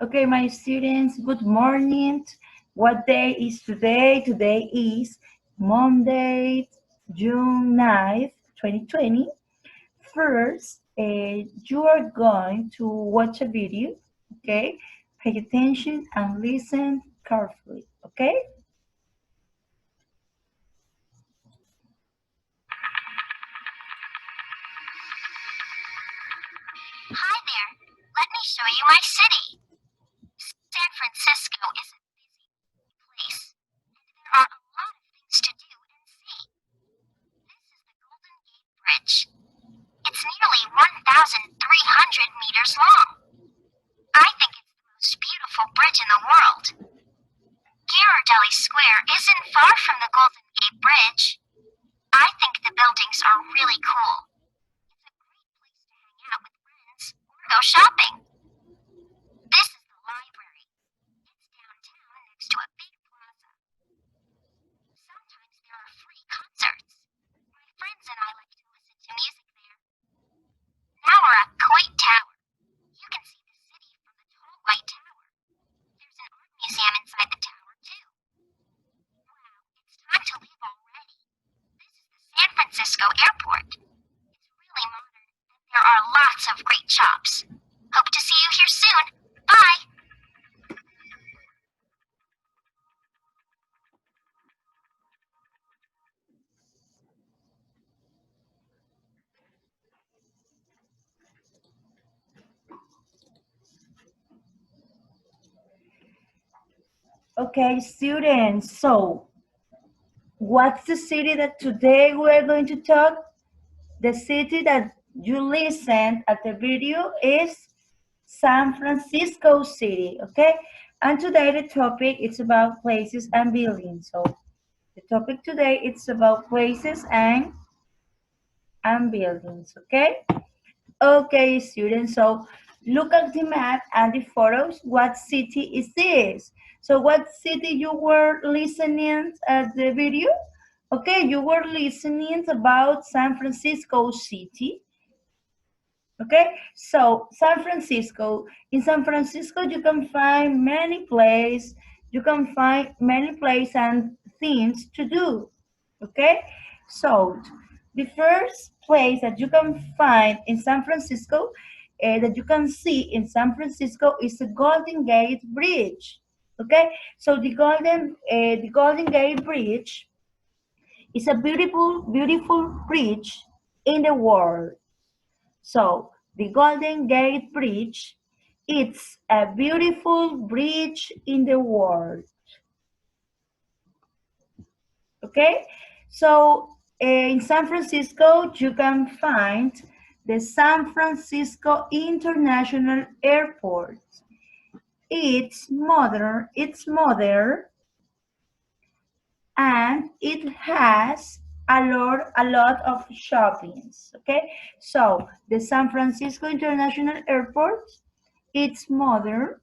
Okay, my students, good morning. What day is today? Today is Monday, June 9th, 2020. First, you are going to watch a video, okay? Pay attention and listen carefully, okay? Hi there. Let me show you my city. San Francisco is a busy place, and there are a lot of things to do and see. This is the Golden Gate Bridge. It's nearly 1,300 meters long. I think it's the most beautiful bridge in the world. Ghirardelli Square isn't far from the Golden Gate Bridge. I think the buildings are really cool. It's a great place to hang out with friends or go shopping. This is the library. It's downtown next to a big plaza. Sometimes there are free concerts. My friends and I like to listen to music there. Now we're at Coit Tower. You can see the city from the tall white tower. There's an art museum inside the tower, too. Wow, it's time to leave already. This is the San Francisco airport. It's really modern, and there are lots of great shops. Hope to see you here soon. Bye! Okay, students, so what's the city that today we're going to talk? The city that you listened at the video is San Francisco City, okay? And today the topic is about places and buildings. So the topic today it's about places and buildings, okay? Okay, students, so look at the map and the photos. What city is this? So what city you were listening at the video? Okay, you were listening about San Francisco City. Okay, so San Francisco. In San Francisco, you can find many places. You can find many places and things to do. Okay, so the first place that you can find in San Francisco, that you can see in San Francisco, is the Golden Gate Bridge. Okay, so the Golden Gate Bridge is a beautiful, beautiful bridge in the world. So the Golden Gate Bridge, it's a beautiful bridge in the world. Okay, so in San Francisco, you can find the San Francisco International Airport. It's modern, and it has a lot of shoppings. Okay, so the San Francisco International Airport, it's modern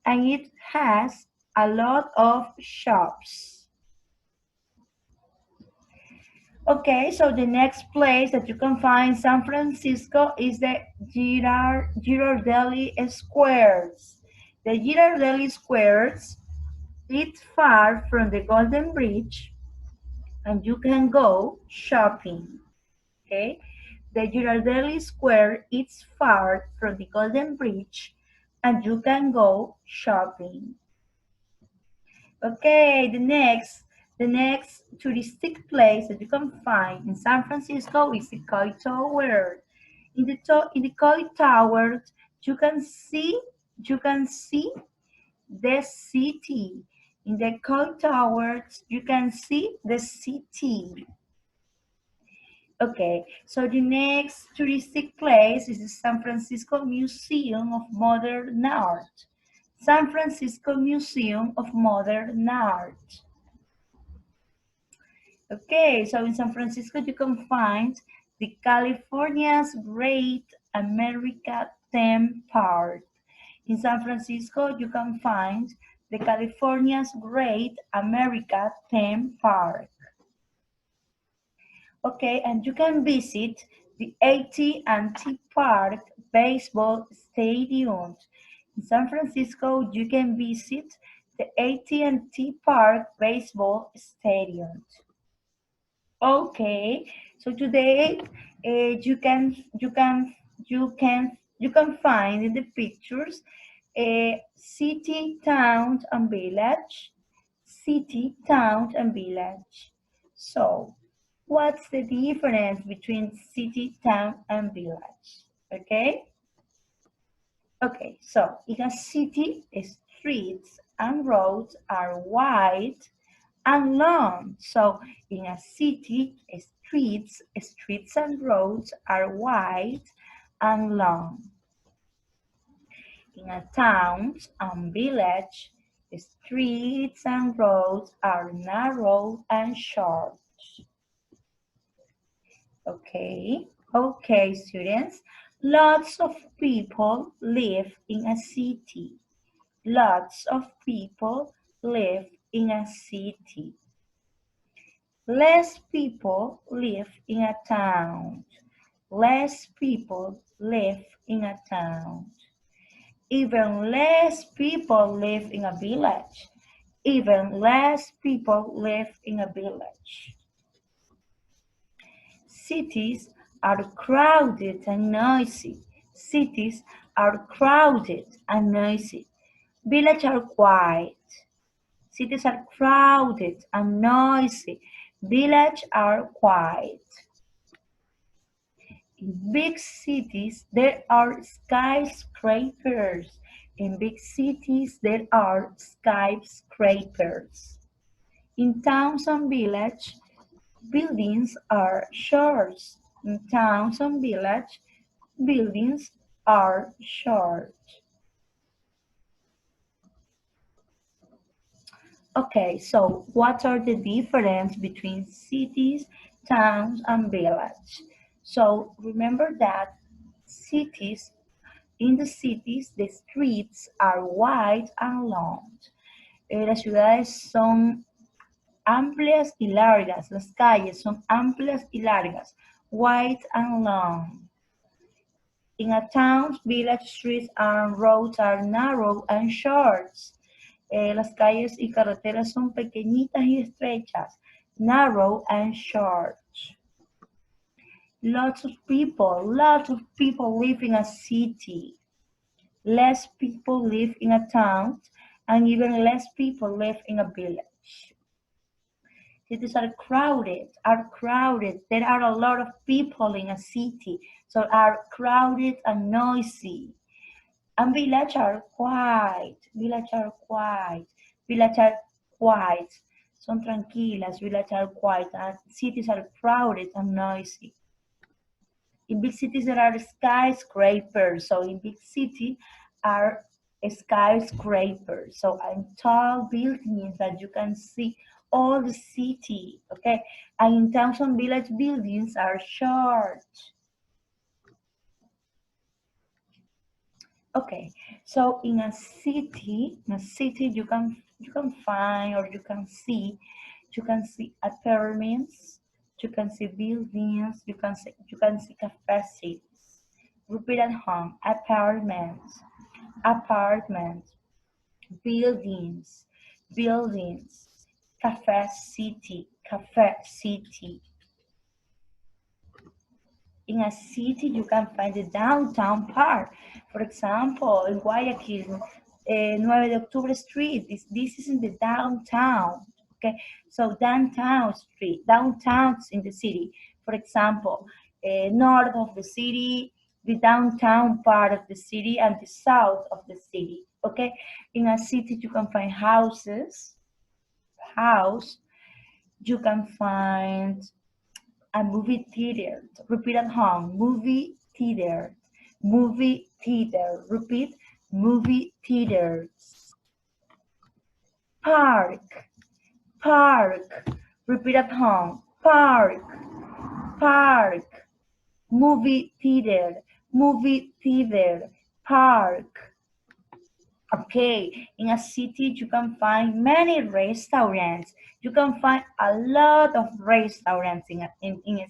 and it has a lot of shops. Okay, so the next place that you can find in San Francisco is the Ghirardelli Squares. The Ghirardelli Squares, it's far from the Golden Bridge and you can go shopping. Okay, the Ghirardelli Square is far from the Golden Bridge and you can go shopping. Okay, the next touristic place that you can find in San Francisco is the Coit Tower. In the Coit Tower, you can see the city. In the Coit Tower, you can see the city. Okay, so the next touristic place is the San Francisco Museum of Modern Art. San Francisco Museum of Modern Art. Okay, so in San Francisco you can find the California's Great America Theme Park. In San Francisco you can find the California's Great America Theme Park. Okay, and you can visit the AT&T Park baseball stadium. In San Francisco, you can visit the AT&T Park baseball stadium. Okay, so today you can find in the pictures a city, town, and village. City, town, and village. So, what's the difference between city, town, and village? Okay. Okay, so in a city, streets and roads are wide and long. So in a city, streets and roads are wide and long. In a town and village, streets and roads are narrow and short. Okay, students. Lots of people live in a city. Lots of people live in a city. Less people live in a town. Less people live in a town. Even less people live in a village. Even less people live in a village. Cities are crowded and noisy. Cities are crowded and noisy. Villages are quiet. Cities are crowded and noisy. Villages are quiet. In big cities, there are skyscrapers. In big cities, there are skyscrapers. In towns and villages, buildings are short. In towns and villages, buildings are short. Okay, so what are the difference between cities, towns, and villages? So remember that in the cities, the streets are wide and long. Las ciudades son amplias y largas. Las calles son amplias y largas. Wide and long. In a town, village streets and roads are narrow and short. Las calles y carreteras son pequeñitas y estrechas. Narrow and short. Lots of people live in a city. Less people live in a town, and even less people live in a village. Cities are crowded. There are a lot of people in a city, so are crowded and noisy. And villages are quiet. Son tranquilas. Villages are quiet. And cities are crowded and noisy. In big cities, there are skyscrapers. So in big city are skyscrapers. So tall buildings that you can see all the city. Okay. And in towns and village, buildings are short. Okay, so in a city you can find or you can see apartments, you can see buildings, you can see cafes. Repeat at home: apartments, buildings, cafe city. In a city, you can find the downtown part. For example, in Guayaquil, 9 de Octubre Street, this is in the downtown. Okay, so downtowns in the city. For example, north of the city, the downtown part of the city, and the south of the city. Okay, in a city, you can find houses. You can find a movie theater. Repeat at home: movie theater. Repeat: movie theaters. Park. Repeat at home: park. Movie theater. Park. Okay, in a city, you can find many restaurants. You can find a lot of restaurants in a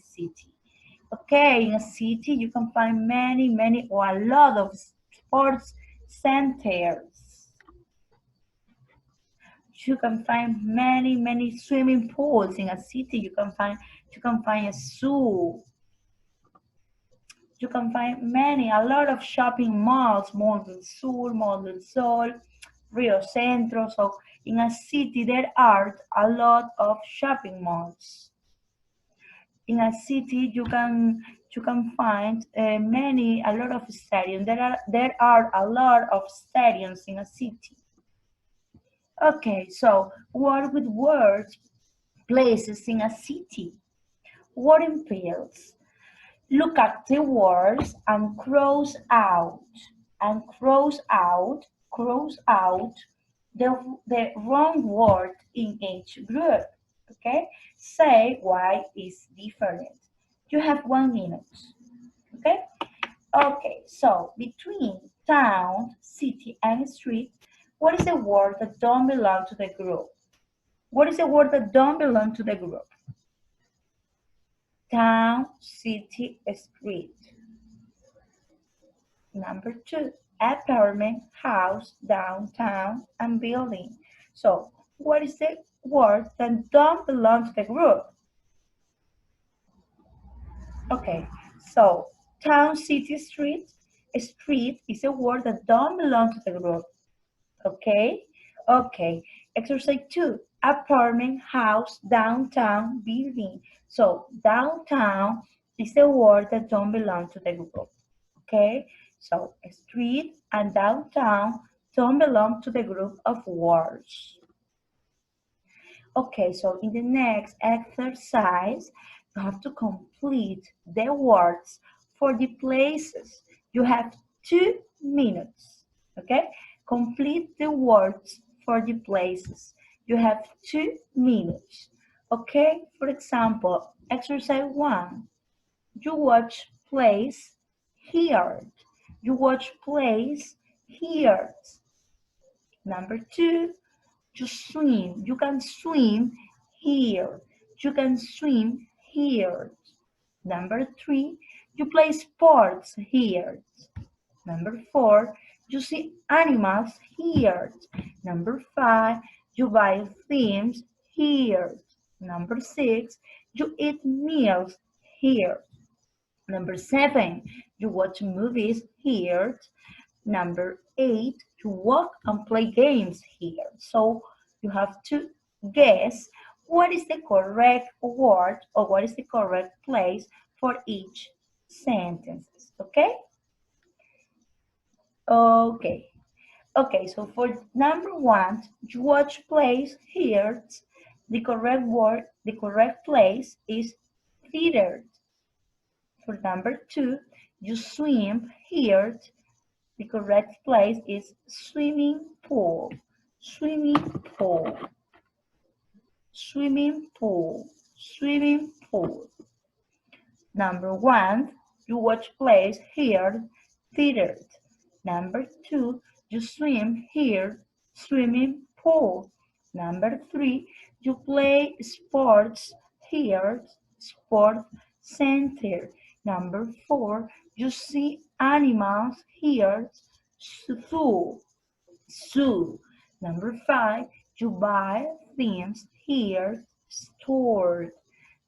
city. Okay, in a city, you can find many or a lot of sports centers. You can find many swimming pools in a city. You can find a zoo. You can find a lot of shopping malls, Mall del Sur, Mall del Sol, Rio Centro. So in a city there are a lot of shopping malls. In a city you can find a lot of stadiums. There are a lot of stadiums in a city. Okay, so work with words, places in a city. Word fields. Look at the words and cross out the wrong word in each group. Okay, say why is different. You have 1 minute. Okay. Okay, so between town, city, and street, what is the word that don't belong to the group? What is the word that don't belong to the group? Town, city, street. Number 2, apartment, house, downtown, and building. So what is the word that don't belong to the group? Okay, so town, city, street. Street is a word that don't belong to the group. Okay, okay. Exercise 2, apartment, house, downtown, building. So downtown is a word that don't belong to the group. Okay, so street and downtown don't belong to the group of words. Okay, so in the next exercise, you have to complete the words for the places. You have 2 minutes, okay? Complete the words for the places. You have 2 minutes, okay? For example, exercise 1, you watch place here. You watch place here. Number 2, you swim. You can swim here. You can swim here. Number 3, you play sports here. Number 4, you see animals here. Number 5, you buy things here. Number 6, you eat meals here. Number 7, you watch movies here. Number 8, you walk and play games here. So you have to guess what is the correct word or what is the correct place for each sentence. Okay? Okay. Okay, so for number 1, you watch plays here. The correct word, the correct place is theater. For number 2, you swim here. The correct place is swimming pool. Swimming pool. Swimming pool. Swimming pool. Number 1, you watch plays here, theater. Number 2, you swim here, swimming pool. Number 3, you play sports here, sport center. Number 4, you see animals here, zoo. Zoo. Number 5, you buy things here, store.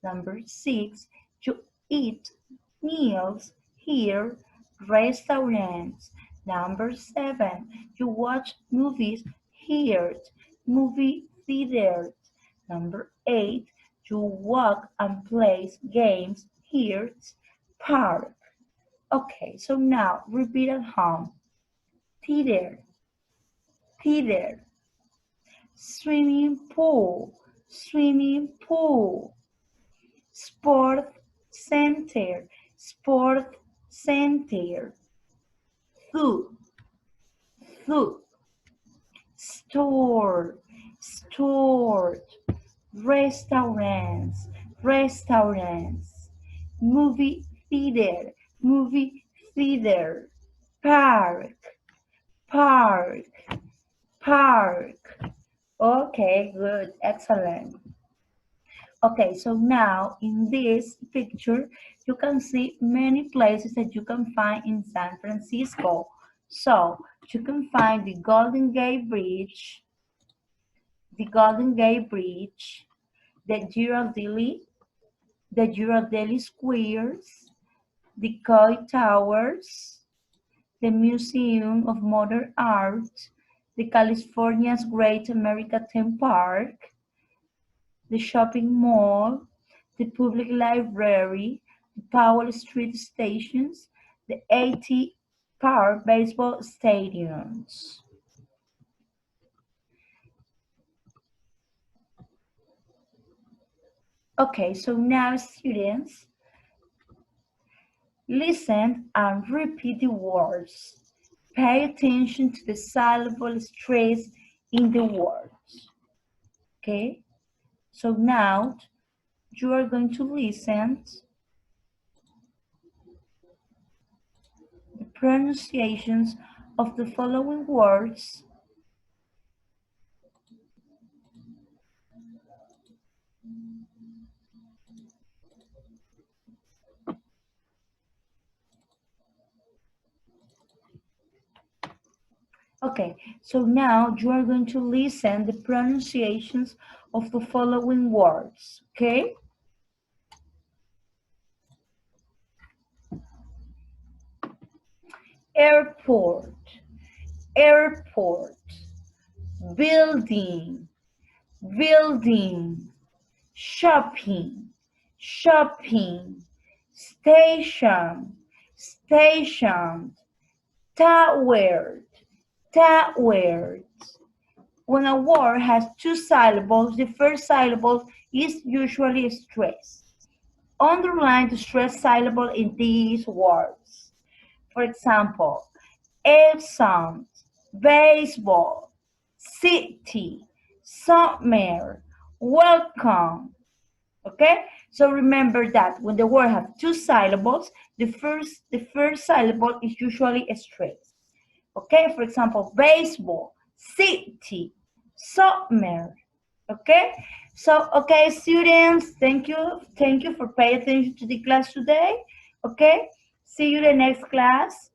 Number 6, you eat meals here, restaurants. Number 7, you watch movies here, movie theaters. Number 8, you walk and play games here, park. Okay, so now repeat at home. Theater, theater. Swimming pool, swimming pool. Sport center, sport center. Zoo, zoo. Store, store. Restaurants, restaurants. Movie theater, movie theater. Park, park, park. Okay, good, excellent. Okay, so now in this picture, you can see many places that you can find in San Francisco. So you can find the Golden Gate Bridge, the Ghirardelli Squares, the Coy Towers, the Museum of Modern Art, the California's Great America Theme Park, the shopping mall, the public library, the Powell Street stations, the A.T. Park baseball stadiums. Okay, so now students, listen and repeat the words. Pay attention to the syllable stress in the words. Okay, so now you are going to listen the pronunciations of the following words. Okay, so now you are going to listen the pronunciations of the following words, okay? Airport, airport, building, building, shopping, shopping, station, station, tower, tower. When a word has two syllables, the first syllable is usually stressed. Underline the stressed syllable in these words. For example, exam, baseball, city, summer, welcome. Okay? So remember that when the word has two syllables, the first syllable is usually stressed. Okay? For example, baseball, city, summer. Okay? So, okay, students, thank you. Thank you for paying attention to the class today. Okay? See you in the next class.